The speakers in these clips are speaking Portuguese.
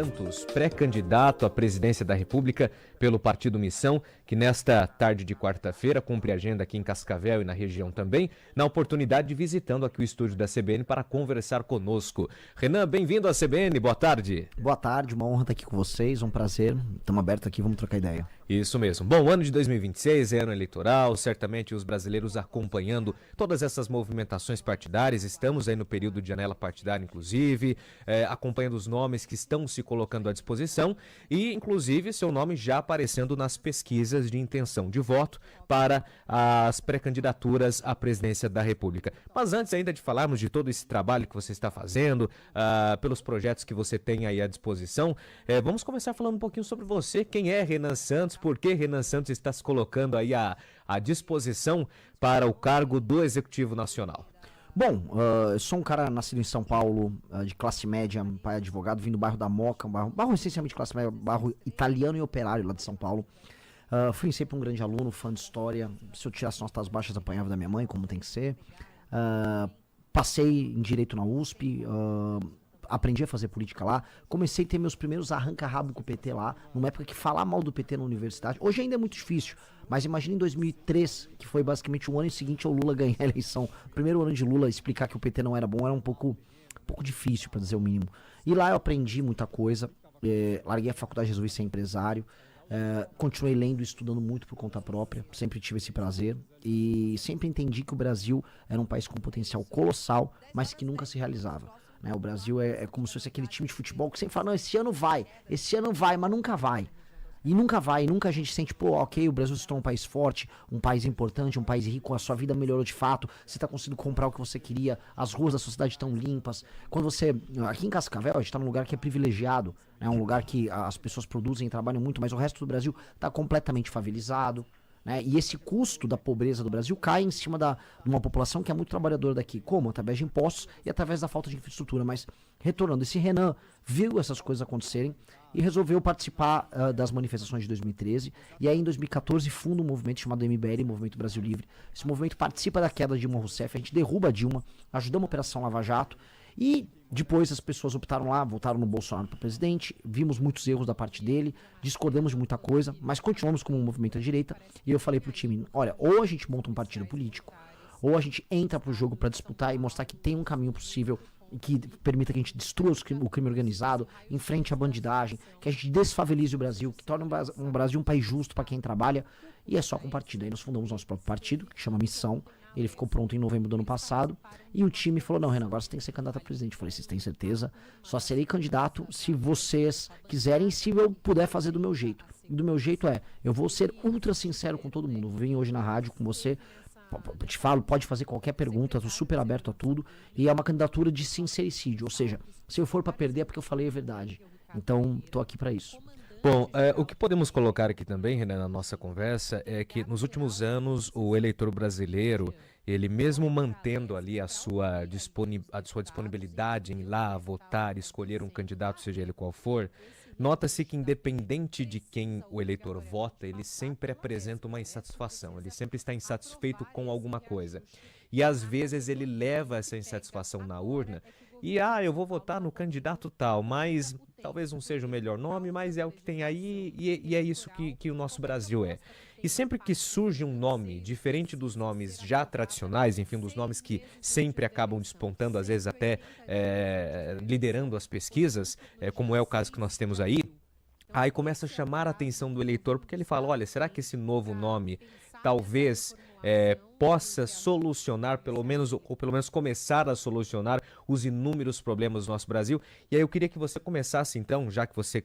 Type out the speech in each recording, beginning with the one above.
Santos, pré-candidato à presidência da República pelo Partido Missão, que nesta tarde de quarta-feira cumpre agenda aqui em Cascavel e na região também, na oportunidade de visitando aqui o estúdio da CBN para conversar conosco. Renan, bem-vindo à CBN, boa tarde. Boa tarde, uma honra estar aqui com vocês, um prazer. Estamos abertos aqui, vamos trocar ideia. Isso mesmo. Bom, o ano de 2026 é ano eleitoral, certamente os brasileiros acompanhando todas essas movimentações partidárias, estamos aí no período de janela partidária, inclusive, acompanhando os nomes que estão se colocando à disposição e, inclusive, seu nome já aparecendo nas pesquisas de intenção de voto para as pré-candidaturas à presidência da República. Mas antes ainda de falarmos de todo esse trabalho que você está fazendo, pelos projetos que você tem aí à disposição, vamos começar falando um pouquinho sobre você. Quem é Renan Santos? Por que Renan Santos está se colocando aí à disposição para o cargo do Executivo Nacional? Bom, eu sou um cara nascido em São Paulo, de classe média, pai advogado, vim do bairro da Moca, um bairro essencialmente classe média, bairro italiano e operário lá de São Paulo. Fui sempre um grande aluno, fã de história. Se eu tirasse notas baixas, apanhava da minha mãe, como tem que ser. Passei em Direito na USP, aprendi a fazer política lá, comecei a ter meus primeiros arranca-rabo com o PT lá, numa época que falar mal do PT na universidade, hoje ainda é muito difícil, mas imagina em 2003, que foi basicamente o ano seguinte ao Lula ganhar a eleição, o primeiro ano de Lula, explicar que o PT não era bom era um pouco difícil, para dizer o mínimo. E lá eu aprendi muita coisa, larguei a faculdade, resolvi ser empresário, continuei lendo e estudando muito por conta própria, sempre tive esse prazer e sempre entendi que o Brasil era um país com potencial colossal, mas que nunca se realizava. O Brasil é como se fosse aquele time de futebol que sempre fala, não, esse ano vai, mas nunca vai. E nunca vai, nunca a gente sente, ok, o Brasil se tornou um país forte, um país importante, um país rico, a sua vida melhorou de fato, você tá conseguindo comprar o que você queria, as ruas da sua cidade estão limpas. Quando você, aqui em Cascavel, a gente tá num lugar que é privilegiado, um lugar que as pessoas produzem e trabalham muito, mas o resto do Brasil tá completamente favelizado. E esse custo da pobreza do Brasil cai em cima de uma população que é muito trabalhadora daqui. Como? Através de impostos e através da falta de infraestrutura. Mas, retornando, esse Renan viu essas coisas acontecerem e resolveu participar das manifestações de 2013. E aí, em 2014, funda um movimento chamado MBL, Movimento Brasil Livre. Esse movimento participa da queda de Dilma Rousseff. A gente derruba a Dilma, ajudamos a Operação Lava Jato. E depois as pessoas optaram lá, votaram no Bolsonaro para presidente, vimos muitos erros da parte dele, discordamos de muita coisa, mas continuamos como um movimento à direita. E eu falei pro time, olha, ou a gente monta um partido político, ou a gente entra pro jogo para disputar e mostrar que tem um caminho possível e que permita que a gente destrua o crime organizado, enfrente a bandidagem, que a gente desfavelize o Brasil, que torne um Brasil um país justo para quem trabalha, e é só com partido. Aí nós fundamos nosso próprio partido, que chama Missão. Ele ficou pronto em novembro do ano passado. E o time falou, não, Renan, agora você tem que ser candidato a presidente. Eu falei, vocês têm certeza? Só serei candidato se vocês quiserem, se eu puder fazer do meu jeito. E do meu jeito eu vou ser ultra sincero com todo mundo. Eu vim hoje na rádio com você, te falo, pode fazer qualquer pergunta, estou super aberto a tudo. E é uma candidatura de sincericídio, ou seja, se eu for para perder é porque eu falei a verdade. Então, estou aqui para isso. Bom, o que podemos colocar aqui também, Renan, na nossa conversa, é que nos últimos anos o eleitor brasileiro, ele mesmo mantendo ali a sua disponibilidade em ir lá votar, escolher um candidato, seja ele qual for, nota-se que independente de quem o eleitor vota, ele sempre apresenta uma insatisfação, ele sempre está insatisfeito com alguma coisa. E às vezes ele leva essa insatisfação na urna e, eu vou votar no candidato tal, mas talvez não seja o melhor nome, mas é o que tem aí e é isso que o nosso Brasil é. E sempre que surge um nome diferente dos nomes já tradicionais, enfim, dos nomes que sempre acabam despontando, às vezes até liderando as pesquisas, como é o caso que nós temos aí começa a chamar a atenção do eleitor, porque ele fala, olha, será que esse novo nome talvez possa solucionar, pelo menos começar a solucionar os inúmeros problemas do nosso Brasil? E aí eu queria que você começasse então, já que você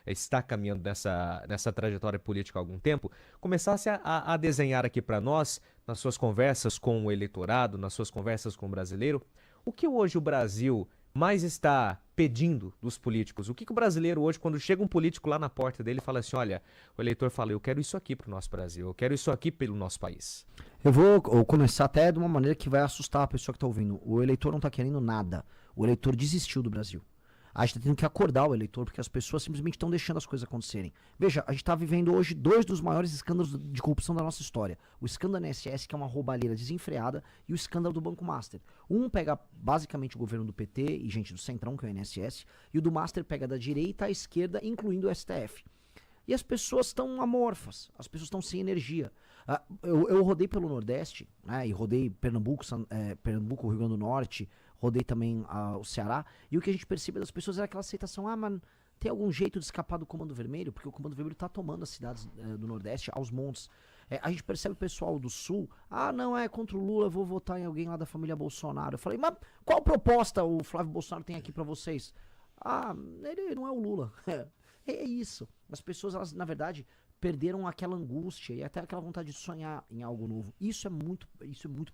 está caminhando nessa trajetória política há algum tempo, começasse a desenhar aqui para nós, nas suas conversas com o eleitorado, nas suas conversas com o brasileiro, o que hoje o Brasil mais está pedindo dos políticos. O que o brasileiro hoje, quando chega um político lá na porta dele, fala assim, olha, o eleitor fala, eu quero isso aqui pro nosso Brasil, eu quero isso aqui pelo nosso país. Eu vou começar até de uma maneira que vai assustar a pessoa que está ouvindo. O eleitor não está querendo nada. O eleitor desistiu do Brasil. A gente tá tendo que acordar o eleitor, porque as pessoas simplesmente estão deixando as coisas acontecerem. Veja, a gente tá vivendo hoje 2 dos maiores escândalos de corrupção da nossa história. O escândalo da INSS, que é uma roubalheira desenfreada, e o escândalo do Banco Master. Um pega basicamente o governo do PT e gente do Centrão, que é o INSS, e o do Master pega da direita à esquerda, incluindo o STF. E as pessoas estão amorfas, as pessoas estão sem energia. Eu rodei pelo Nordeste, né, e rodei Pernambuco, Pernambuco, Rio Grande do Norte, rodei também o Ceará, e o que a gente percebe das pessoas é aquela aceitação, mas tem algum jeito de escapar do Comando Vermelho? Porque o Comando Vermelho está tomando as cidades do Nordeste aos montes. A gente percebe o pessoal do Sul, não, é contra o Lula, eu vou votar em alguém lá da família Bolsonaro. Eu falei, mas qual proposta o Flávio Bolsonaro tem aqui para vocês? Ele não é o Lula. É isso. As pessoas, elas, na verdade, perderam aquela angústia e até aquela vontade de sonhar em algo novo. Isso é muito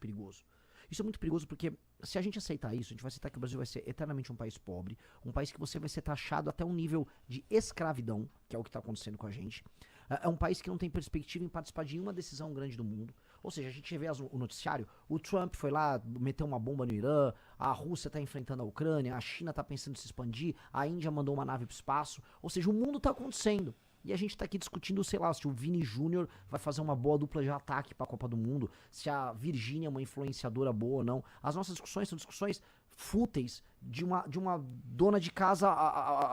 perigoso. Isso é muito perigoso porque se a gente aceitar isso, a gente vai aceitar que o Brasil vai ser eternamente um país pobre, um país que você vai ser taxado até um nível de escravidão, que é o que está acontecendo com a gente. É um país que não tem perspectiva em participar de nenhuma decisão grande do mundo. Ou seja, a gente vê o noticiário, o Trump foi lá, meteu uma bomba no Irã, a Rússia está enfrentando a Ucrânia, a China está pensando em se expandir, a Índia mandou uma nave para o espaço. Ou seja, o mundo está acontecendo. E a gente tá aqui discutindo, sei lá, se o Vini Júnior vai fazer uma boa dupla de ataque pra Copa do Mundo, se a Virgínia é uma influenciadora boa ou não. As nossas discussões são discussões fúteis de uma dona de casa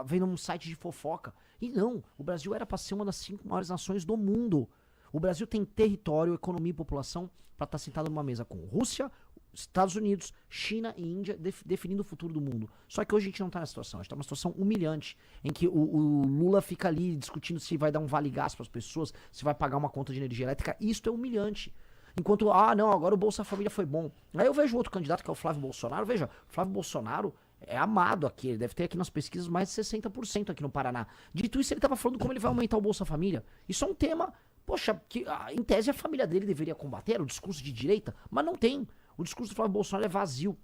vendo um site de fofoca. E não, o Brasil era pra ser uma das 5 maiores nações do mundo. O Brasil tem território, economia e população pra estar sentado numa mesa com Rússia, Estados Unidos, China e Índia definindo o futuro do mundo. Só que hoje a gente não tá nessa situação. A gente tá numa situação humilhante, em que o Lula fica ali discutindo se vai dar um vale-gás pras pessoas, se vai pagar uma conta de energia elétrica. Isso é humilhante. Enquanto, não, agora o Bolsa Família foi bom. Aí eu vejo outro candidato, que é o Flávio Bolsonaro. Veja, o Flávio Bolsonaro é amado aqui. Ele deve ter aqui nas pesquisas mais de 60% aqui no Paraná. Dito isso, ele tava falando como ele vai aumentar o Bolsa Família. Isso é um tema, poxa, que em tese a família dele deveria combater, era o discurso de direita, mas não tem. O discurso do Flávio Bolsonaro é vazio.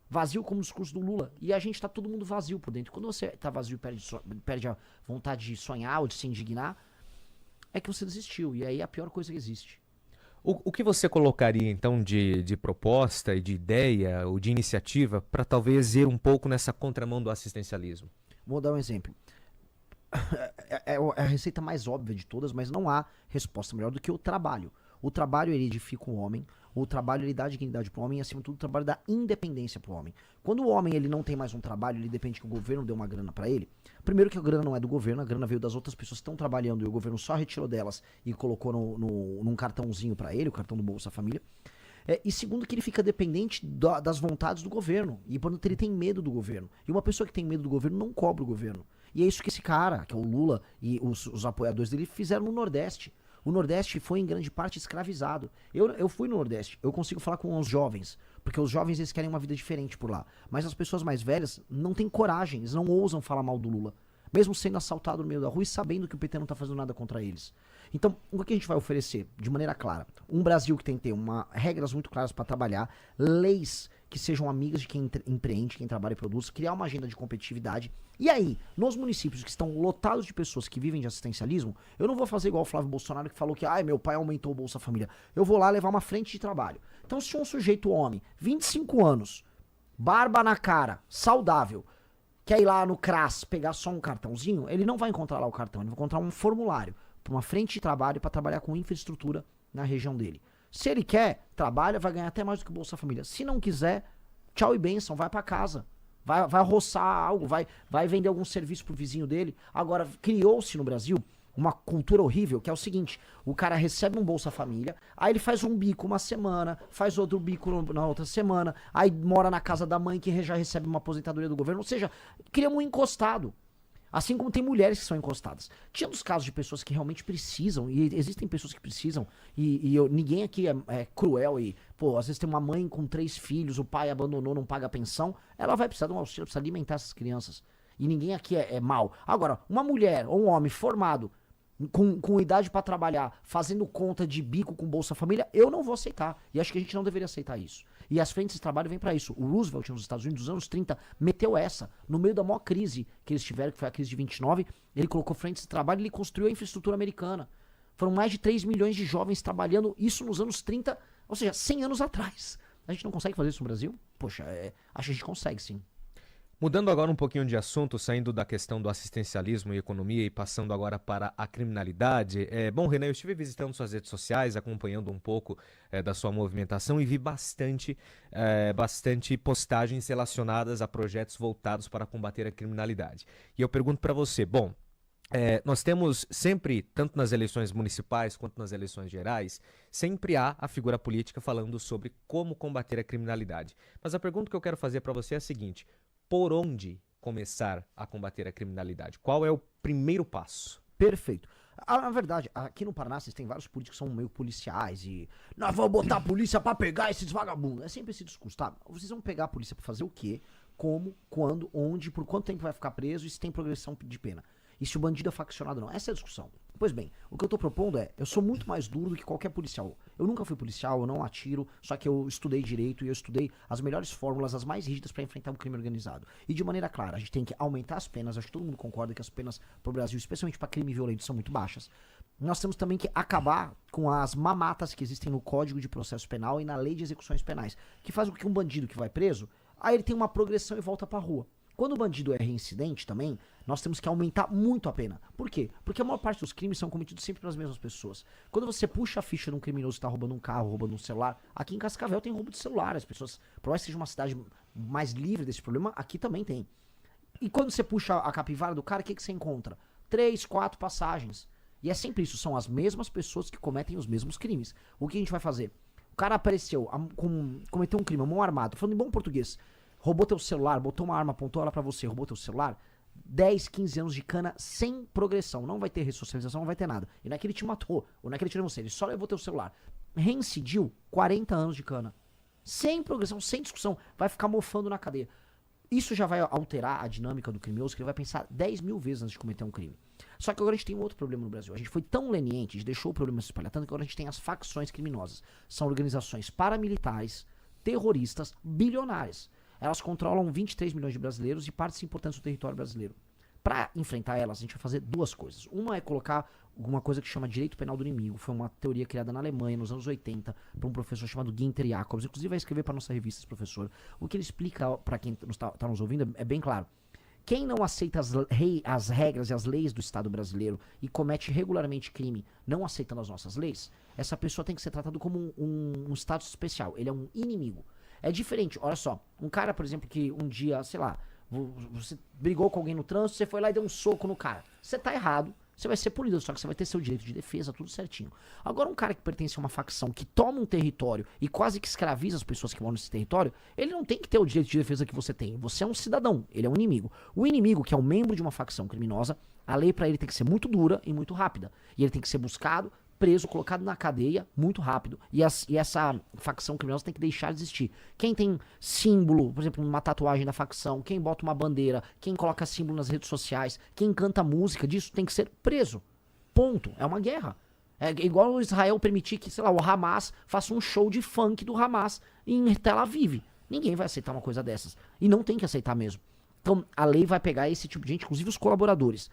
Vazio como o discurso do Lula. E a gente tá todo mundo vazio por dentro. Quando você tá vazio e perde a vontade de sonhar ou de se indignar, é que você desistiu. E aí é a pior coisa que existe. O que você colocaria, então, de proposta e de ideia ou de iniciativa para talvez ir um pouco nessa contramão do assistencialismo? Vou dar um exemplo. É a receita mais óbvia de todas, mas não há resposta melhor do que o trabalho. O trabalho, ele edifica o homem. O trabalho, ele dá dignidade pro homem e, acima de tudo, o trabalho dá independência pro homem. Quando o homem, ele não tem mais um trabalho, ele depende que o governo dê uma grana pra ele. Primeiro que a grana não é do governo, a grana veio das outras pessoas que estão trabalhando e o governo só retirou delas e colocou num cartãozinho pra ele, o cartão do Bolsa Família. E segundo que ele fica dependente das vontades do governo. E, portanto, ele tem medo do governo. E uma pessoa que tem medo do governo não cobra o governo. E é isso que esse cara, que é o Lula e os apoiadores dele, fizeram no Nordeste. O Nordeste foi em grande parte escravizado. Eu fui no Nordeste, eu consigo falar com os jovens, porque os jovens eles querem uma vida diferente por lá. Mas as pessoas mais velhas não têm coragem, eles não ousam falar mal do Lula. Mesmo sendo assaltado no meio da rua e sabendo que o PT não tá fazendo nada contra eles. Então, o que a gente vai oferecer, de maneira clara? Um Brasil que tem que ter regras muito claras para trabalhar, leis que sejam amigas de quem empreende, quem trabalha e produz, criar uma agenda de competitividade. E aí, nos municípios que estão lotados de pessoas que vivem de assistencialismo, eu não vou fazer igual o Flávio Bolsonaro que falou que meu pai aumentou o Bolsa Família. Eu vou lá levar uma frente de trabalho. Então, se um sujeito homem, 25 anos, barba na cara, saudável, quer ir lá no CRAS pegar só um cartãozinho, ele não vai encontrar lá o cartão, ele vai encontrar um formulário para uma frente de trabalho para trabalhar com infraestrutura na região dele. Se ele quer, trabalha, vai ganhar até mais do que o Bolsa Família. Se não quiser, tchau e bênção, vai para casa. Vai roçar algo, vai vender algum serviço pro vizinho dele. Agora, criou-se no Brasil uma cultura horrível, que é o seguinte, o cara recebe um Bolsa Família, aí ele faz um bico uma semana, faz outro bico na outra semana, aí mora na casa da mãe que já recebe uma aposentadoria do governo, ou seja, cria um encostado. Assim como tem mulheres que são encostadas. Tinha dos casos de pessoas que realmente precisam, e existem pessoas que precisam, ninguém aqui é cruel e, às vezes tem uma mãe com 3 filhos, o pai abandonou, não paga a pensão, ela vai precisar de um auxílio, precisa alimentar essas crianças. E ninguém aqui é mau. Agora, uma mulher ou um homem formado, com idade pra trabalhar, fazendo conta de bico com Bolsa Família, eu não vou aceitar. E acho que a gente não deveria aceitar isso. E as frentes de trabalho vêm pra isso. O Roosevelt, nos Estados Unidos, dos anos 30, meteu essa. No meio da maior crise que eles tiveram, que foi a crise de 29, ele colocou frentes de trabalho e ele construiu a infraestrutura americana. Foram mais de 3 milhões de jovens trabalhando isso nos anos 30, ou seja, 100 anos atrás. A gente não consegue fazer isso no Brasil? Poxa, acho que a gente consegue sim. Mudando agora um pouquinho de assunto, saindo da questão do assistencialismo e economia e passando agora para a criminalidade. Bom, Renan, eu estive visitando suas redes sociais, acompanhando um pouco da sua movimentação e vi bastante postagens relacionadas a projetos voltados para combater a criminalidade. E eu pergunto para você, bom, nós temos sempre, tanto nas eleições municipais quanto nas eleições gerais, sempre há a figura política falando sobre como combater a criminalidade. Mas a pergunta que eu quero fazer para você é a seguinte: por onde começar a combater a criminalidade? Qual é o primeiro passo? Perfeito. Na verdade, aqui no Paraná vocês têm vários políticos que são meio policiais e nós vamos botar a polícia pra pegar esses vagabundos. É sempre esse discurso, tá? Vocês vão pegar a polícia pra fazer o quê? Como, quando, onde, por quanto tempo vai ficar preso e se tem progressão de pena. E se o bandido é faccionado ou não. Essa é a discussão. Pois bem, o que eu tô propondo eu sou muito mais duro do que qualquer policial. Eu nunca fui policial, eu não atiro, só que eu estudei direito e eu estudei as melhores fórmulas, as mais rígidas pra enfrentar o crime organizado. E de maneira clara, a gente tem que aumentar as penas, acho que todo mundo concorda que as penas pro Brasil, especialmente pra crime violento, são muito baixas. Nós temos também que acabar com as mamatas que existem no Código de Processo Penal e na Lei de Execuções Penais, que faz com que um bandido que vai preso, aí ele tem uma progressão e volta pra rua. Quando o bandido é reincidente também, nós temos que aumentar muito a pena. Por quê? Porque a maior parte dos crimes são cometidos sempre pelas mesmas pessoas. Quando você puxa a ficha de um criminoso que tá roubando um carro, roubando um celular, aqui em Cascavel tem roubo de celular. As pessoas, por mais que seja uma cidade mais livre desse problema, aqui também tem. E quando você puxa a capivara do cara, o que você encontra? 3, 4 passagens. E é sempre isso, são as mesmas pessoas que cometem os mesmos crimes. O que a gente vai fazer? O cara apareceu, cometeu um crime, mão armada, falando em bom português, roubou teu celular, botou uma arma, apontou ela pra você, roubou teu celular, 10, 15 anos de cana sem progressão. Não vai ter ressocialização, não vai ter nada. E não é que ele te matou, ou não é que ele tirou você, ele só levou teu celular. Reincidiu, 40 anos de cana. Sem progressão, sem discussão. Vai ficar mofando na cadeia. Isso já vai alterar a dinâmica do criminoso, que ele vai pensar 10 mil vezes antes de cometer um crime. Só que agora a gente tem um outro problema no Brasil. A gente foi tão leniente, a gente deixou o problema se espalhar tanto, que agora a gente tem as facções criminosas. São organizações paramilitares, terroristas, bilionárias. Elas controlam 23 milhões de brasileiros e partes importantes do território brasileiro. Para enfrentar elas, a gente vai fazer duas coisas. Uma é colocar alguma coisa que chama direito penal do inimigo. Foi uma teoria criada na Alemanha nos anos 80 por um professor chamado Günther Jacobs. Inclusive vai escrever para nossa revista esse professor. O que ele explica para quem está nos ouvindo é bem claro. Quem não aceita as regras e as leis do Estado brasileiro e comete regularmente crime não aceitando as nossas leis, essa pessoa tem que ser tratada como um status especial. Ele é um inimigo. É diferente, olha só, um cara, por exemplo, que um dia, sei lá, você brigou com alguém no trânsito, você foi lá e deu um soco no cara. Você tá errado, você vai ser punido, só que você vai ter seu direito de defesa, tudo certinho. Agora, um cara que pertence a uma facção que toma um território e quase que escraviza as pessoas que moram nesse território, ele não tem que ter o direito de defesa que você tem. Você é um cidadão, ele é um inimigo. O inimigo, que é um membro de uma facção criminosa, a lei pra ele tem que ser muito dura e muito rápida. E ele tem que ser buscado, preso, colocado na cadeia muito rápido. E essa facção criminosa tem que deixar de existir. Quem tem símbolo, por exemplo, uma tatuagem da facção, quem bota uma bandeira, quem coloca símbolo nas redes sociais, quem canta música disso tem que ser preso. Ponto. É uma guerra. É igual o Israel permitir que, sei lá, o Hamas faça um show de funk do Hamas em Tel Aviv. Ninguém vai aceitar uma coisa dessas. E não tem que aceitar mesmo. Então, a lei vai pegar esse tipo de gente, inclusive os colaboradores.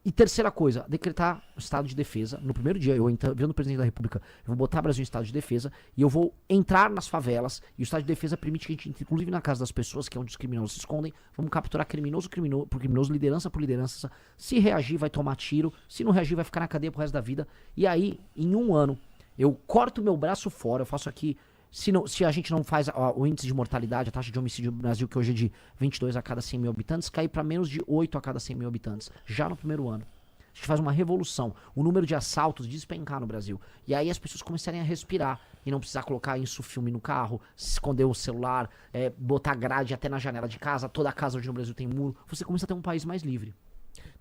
E terceira coisa, decretar o estado de defesa. No primeiro dia, eu vendo o presidente da República, eu vou botar o Brasil em estado de defesa e eu vou entrar nas favelas. E o estado de defesa permite que a gente entre, inclusive na casa das pessoas, que é onde os criminosos se escondem. Vamos capturar criminoso por criminoso, liderança por liderança. Se reagir, vai tomar tiro. Se não reagir, vai ficar na cadeia pro resto da vida. E aí, em um ano, eu corto meu braço fora, eu faço aqui. Se a gente não faz o índice de mortalidade, a taxa de homicídio no Brasil, que hoje é de 22 a cada 100 mil habitantes, cair para menos de 8 a cada 100 mil habitantes, já no primeiro ano. A gente faz uma revolução. O número de assaltos despencar no Brasil. E aí as pessoas começarem a respirar e não precisar colocar isso filme no carro, esconder o celular, botar grade até na janela de casa. Toda casa hoje no Brasil tem muro. Você começa a ter um país mais livre.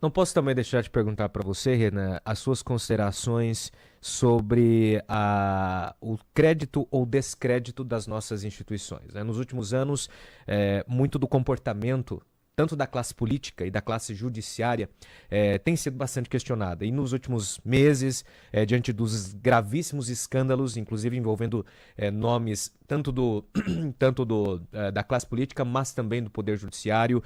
Não posso também deixar de perguntar para você, Renan, as suas considerações sobre o crédito ou descrédito das nossas instituições, né? Nos últimos anos, muito do comportamento tanto da classe política e da classe judiciária, tem sido bastante questionada. E nos últimos meses, diante dos gravíssimos escândalos, inclusive envolvendo nomes tanto da classe política, mas também do Poder Judiciário,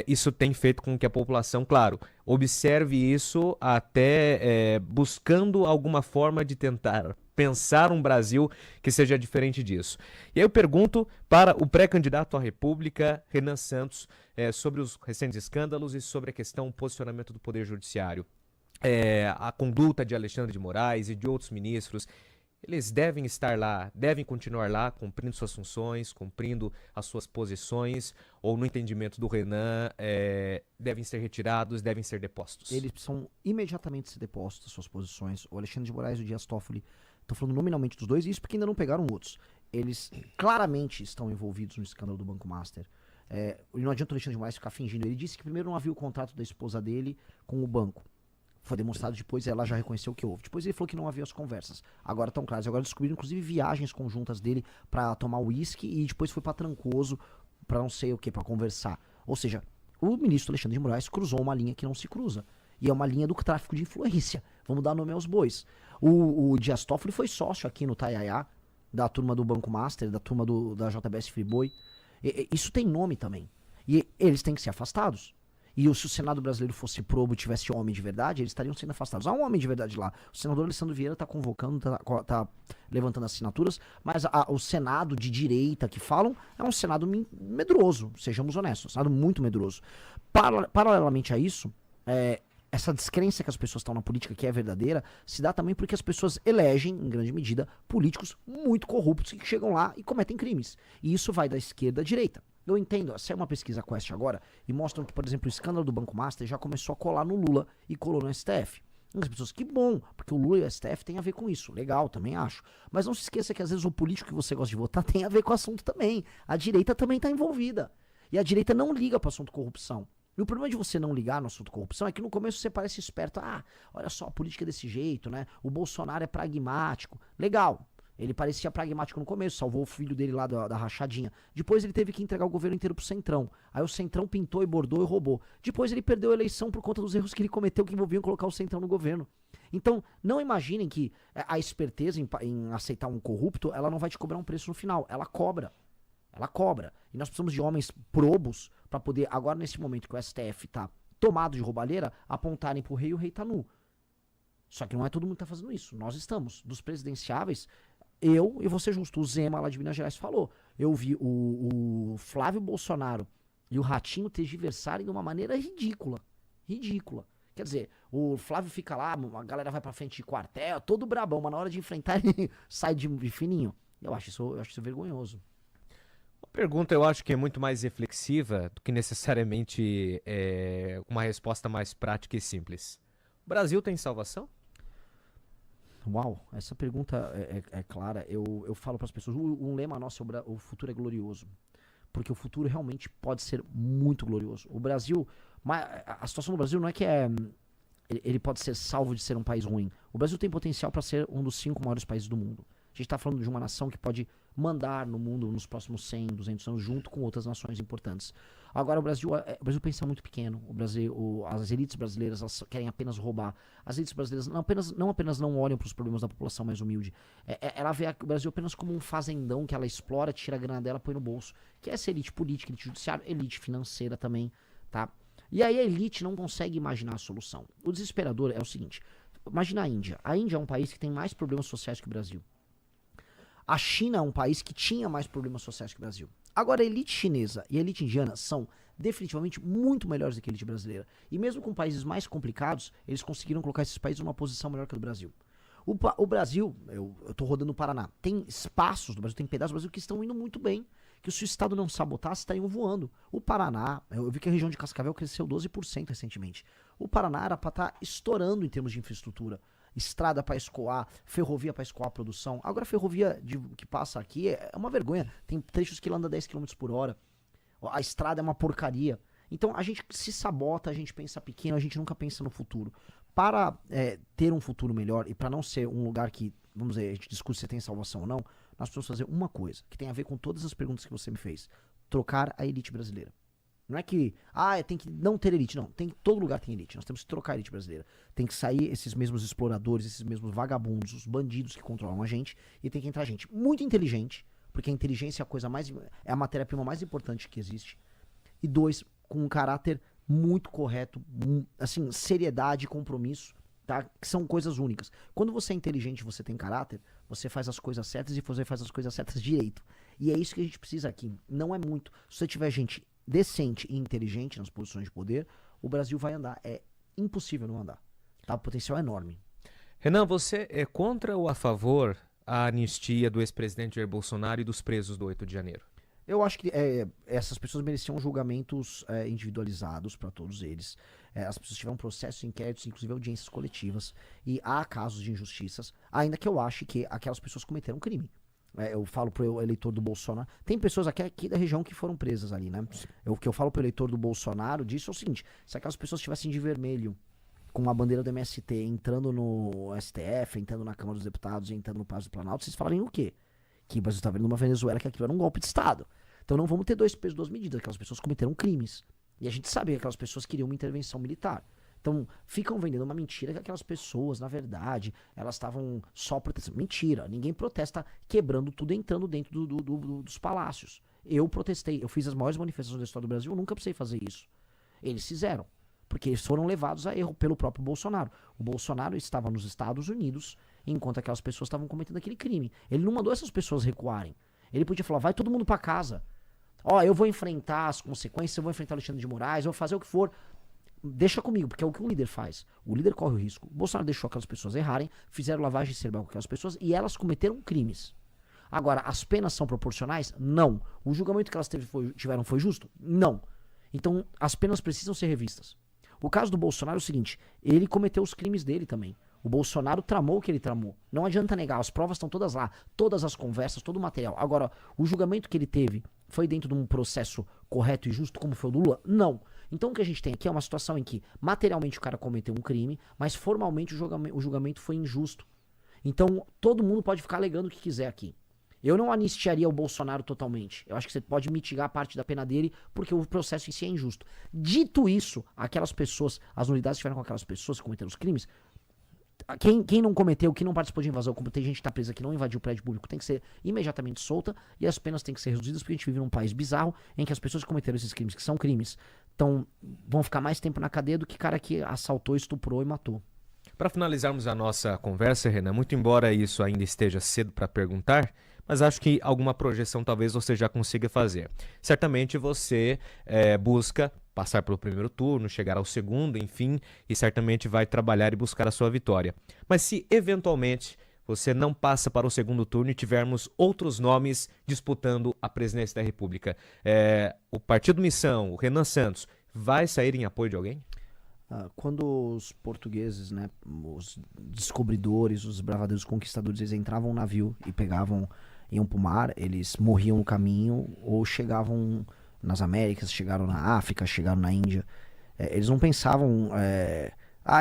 isso tem feito com que a população, claro, observe isso até buscando alguma forma de tentar pensar um Brasil que seja diferente disso. E aí eu pergunto para o pré-candidato à República, Renan Santos, sobre os recentes escândalos e sobre a questão posicionamento do Poder Judiciário. A conduta de Alexandre de Moraes e de outros ministros, eles devem estar lá, devem continuar lá, cumprindo suas funções, cumprindo as suas posições, ou no entendimento do Renan, devem ser retirados, devem ser depostos? Eles precisam imediatamente ser depostos das suas posições. O Alexandre de Moraes e o Dias Toffoli, estou falando nominalmente dos dois, e isso porque ainda não pegaram outros. Eles claramente estão envolvidos no escândalo do Banco Master. E não adianta o Alexandre de Moraes ficar fingindo. Ele disse que primeiro não havia o contrato da esposa dele com o banco. Foi demonstrado depois, ela já reconheceu que houve. Depois ele falou que não havia as conversas. Agora estão claras. Agora descobriram, inclusive, viagens conjuntas dele pra tomar uísque e depois foi pra Trancoso, pra não sei o que, pra conversar. Ou seja, o ministro Alexandre de Moraes cruzou uma linha que não se cruza. E é uma linha do tráfico de influência. Vamos dar nome aos bois. O Dias Toffoli foi sócio aqui no Taiaiá, da turma do Banco Master, da turma da JBS Friboi. Isso tem nome também. E eles têm que ser afastados. E se o Senado brasileiro fosse probo e tivesse homem de verdade, eles estariam sendo afastados. Há um homem de verdade lá. O senador Alessandro Vieira está convocando, está levantando assinaturas, mas o Senado de direita que falam é um Senado medroso, sejamos honestos, um Senado muito medroso. Paralelamente a isso, essa descrença que as pessoas estão na política, que é verdadeira, se dá também porque as pessoas elegem, em grande medida, políticos muito corruptos que chegam lá e cometem crimes. E isso vai da esquerda à direita. Eu entendo, saiu uma pesquisa Quest agora e mostram que, por exemplo, o escândalo do Banco Master já começou a colar no Lula e colou no STF. As pessoas, que bom, porque o Lula e o STF tem a ver com isso. Legal, também acho. Mas não se esqueça que às vezes o político que você gosta de votar tem a ver com o assunto também. A direita também está envolvida. E a direita não liga para o assunto corrupção. E o problema de você não ligar no assunto corrupção é que no começo você parece esperto. Olha só, a política é desse jeito, né? O Bolsonaro é pragmático. Legal. Ele parecia pragmático no começo, salvou o filho dele lá da rachadinha. Depois ele teve que entregar o governo inteiro pro Centrão. Aí o Centrão pintou e bordou e roubou. Depois ele perdeu a eleição por conta dos erros que ele cometeu que envolviam colocar o Centrão no governo. Então, não imaginem que a esperteza em aceitar um corrupto, ela não vai te cobrar um preço no final. Ela cobra. Ela cobra. E nós precisamos de homens probos para poder, agora nesse momento que o STF tá tomado de roubalheira, apontarem pro rei e o rei tá nu. Só que não é todo mundo que tá fazendo isso. Nós estamos. Dos presidenciáveis, eu vou ser justo, o Zema lá de Minas Gerais falou. Eu vi o Flávio Bolsonaro e o Ratinho tergiversarem de uma maneira ridícula. Ridícula. Quer dizer, o Flávio fica lá, a galera vai pra frente de quartel, todo brabão, mas na hora de enfrentar ele sai de fininho. Eu acho isso vergonhoso. Uma pergunta eu acho que é muito mais reflexiva do que necessariamente uma resposta mais prática e simples. O Brasil tem salvação? Uau, essa pergunta é clara. Eu falo para as pessoas, um lema nosso é o futuro é glorioso. Porque o futuro realmente pode ser muito glorioso. O Brasil, a situação do Brasil não é que ele pode ser salvo de ser um país ruim. O Brasil tem potencial para ser um dos 5 maiores países do mundo. A gente está falando de uma nação que pode mandar no mundo nos próximos 100, 200 anos, junto com outras nações importantes. Agora, o Brasil pensa muito pequeno. As elites brasileiras elas querem apenas roubar. As elites brasileiras não apenas não olham para os problemas da população mais humilde. Ela vê o Brasil apenas como um fazendão que ela explora, tira a grana dela, põe no bolso. Que é essa elite política, elite judiciária, elite financeira também, tá? E aí a elite não consegue imaginar a solução. O desesperador é o seguinte. Imagina a Índia. A Índia é um país que tem mais problemas sociais que o Brasil. A China é um país que tinha mais problemas sociais que o Brasil. Agora, a elite chinesa e a elite indiana são definitivamente muito melhores do que a elite brasileira. E mesmo com países mais complicados, eles conseguiram colocar esses países numa posição melhor que a do Brasil. O Brasil, eu tô rodando o Paraná, tem espaços do Brasil, tem pedaços do Brasil que estão indo muito bem, que se o Estado não sabotasse, estariam voando. O Paraná, eu vi que a região de Cascavel cresceu 12% recentemente. O Paraná era para estar estourando em termos de infraestrutura. Estrada para escoar, ferrovia para escoar a produção. Agora a ferrovia que passa aqui é uma vergonha. Tem trechos que ela anda 10 km por hora. A estrada é uma porcaria. Então a gente se sabota, a gente pensa pequeno, a gente nunca pensa no futuro. Para ter um futuro melhor e para não ser um lugar que, vamos dizer, a gente discute se tem salvação ou não, nós precisamos fazer uma coisa, que tem a ver com todas as perguntas que você me fez. Trocar a elite brasileira. Não é que, tem que não ter elite. Não, todo lugar tem elite. Nós temos que trocar a elite brasileira. Tem que sair esses mesmos exploradores, esses mesmos vagabundos, os bandidos que controlam a gente, e tem que entrar gente muito inteligente, porque a inteligência é a matéria-prima mais importante que existe. E 2, com um caráter muito correto, assim, seriedade e compromisso, tá? Que são coisas únicas. Quando você é inteligente, você tem caráter, você faz as coisas certas e você faz as coisas certas direito. E é isso que a gente precisa aqui. Não é muito. Se você tiver gente decente e inteligente nas posições de poder, o Brasil vai andar. É impossível não andar. Tá? O potencial é enorme. Renan, você é contra ou a favor a anistia do ex-presidente Jair Bolsonaro e dos presos do 8 de janeiro? Eu acho que essas pessoas mereciam julgamentos individualizados para todos eles. As pessoas tiveram processos, inquéritos, inclusive audiências coletivas. E há casos de injustiças, ainda que eu ache que aquelas pessoas cometeram crime. Eu falo pro eleitor do Bolsonaro. Tem pessoas aqui da região que foram presas ali, né? O que eu falo pro eleitor do Bolsonaro disso é o seguinte: se aquelas pessoas estivessem de vermelho, com a bandeira do MST, entrando no STF, entrando na Câmara dos Deputados, entrando no Palácio do Planalto, vocês falarem o quê? Que o Brasil está vendo uma Venezuela que aquilo era um golpe de Estado. Então não vamos ter dois pesos, duas medidas. Aquelas pessoas cometeram crimes. E a gente sabe que aquelas pessoas queriam uma intervenção militar. Então ficam vendendo uma mentira que aquelas pessoas, na verdade, elas estavam só protestando. Mentira, ninguém protesta quebrando tudo, entrando dentro dos palácios. Eu protestei, eu fiz as maiores manifestações da história do Brasil, eu nunca precisei fazer isso. Eles fizeram. Porque eles foram levados a erro pelo próprio Bolsonaro. O Bolsonaro estava nos Estados Unidos, enquanto aquelas pessoas estavam cometendo aquele crime. Ele não mandou essas pessoas recuarem. Ele podia falar, vai todo mundo pra casa. Ó, eu vou enfrentar as consequências, eu vou enfrentar o Alexandre de Moraes, eu vou fazer o que for. Deixa comigo, porque é o que um líder faz. O líder corre o risco. O Bolsonaro deixou aquelas pessoas errarem, fizeram lavagem cerebral com aquelas pessoas e elas cometeram crimes. Agora, as penas são proporcionais? Não. O julgamento que elas tiveram foi justo? Não. Então, as penas precisam ser revistas. O caso do Bolsonaro é o seguinte, ele cometeu os crimes dele também. O Bolsonaro tramou o que ele tramou. Não adianta negar, as provas estão todas lá, todas as conversas, todo o material. Agora, o julgamento que ele teve foi dentro de um processo correto e justo, como foi o do Lula? Não. Então o que a gente tem aqui é uma situação em que materialmente o cara cometeu um crime, mas formalmente o julgamento foi injusto. Então todo mundo pode ficar alegando o que quiser aqui. Eu não anistiaria o Bolsonaro totalmente. Eu acho que você pode mitigar parte da pena dele, porque o processo em si é injusto. Dito isso, aquelas pessoas, as unidades que tiveram com aquelas pessoas que cometeram os crimes, quem não cometeu, quem não participou de invasão, como tem gente que tá presa que não invadiu o prédio público, tem que ser imediatamente solta e as penas têm que ser reduzidas, porque a gente vive num país bizarro em que as pessoas que cometeram esses crimes, que são crimes, vão ficar mais tempo na cadeia do que cara que assaltou, estuprou e matou. Para finalizarmos a nossa conversa, Renan, muito embora isso ainda esteja cedo para perguntar, mas acho que alguma projeção talvez você já consiga fazer. Certamente você busca passar pelo primeiro turno, chegar ao segundo, enfim, e certamente vai trabalhar e buscar a sua vitória. Mas se eventualmente você não passa para o segundo turno e tivermos outros nomes disputando a presidência da República, o Partido Missão, o Renan Santos, vai sair em apoio de alguém? Quando os portugueses, né, os descobridores, os bravadeiros conquistadores, eles entravam no navio e iam pro mar, eles morriam no caminho ou chegavam nas Américas, chegaram na África, chegaram na Índia. Eles não pensavam,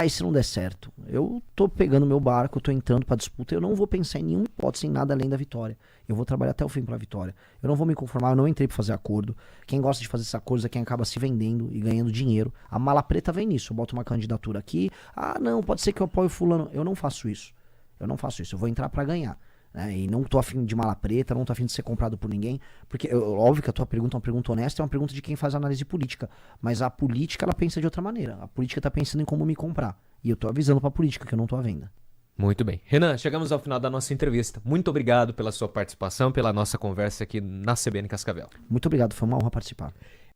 e se não der certo? Eu tô pegando meu barco, eu tô entrando pra disputa, eu não vou pensar em nenhuma hipótese, em nada além da vitória. Eu vou trabalhar até o fim pra vitória. Eu não vou me conformar, eu não entrei pra fazer acordo. Quem gosta de fazer esses acordos é quem acaba se vendendo e ganhando dinheiro. A mala preta vem nisso, eu boto uma candidatura aqui, não, pode ser que eu apoie fulano. Eu não faço isso. Eu vou entrar pra ganhar. E não tô afim de mala preta, não tô afim de ser comprado por ninguém, porque óbvio que a tua pergunta é uma pergunta honesta, é uma pergunta de quem faz análise política, mas a política ela pensa de outra maneira, a política tá pensando em como me comprar, e eu tô avisando pra política que eu não tô à venda. Muito bem. Renan, chegamos ao final da nossa entrevista. Muito obrigado pela sua participação, pela nossa conversa aqui na CBN Cascavel. Muito obrigado, foi uma honra participar.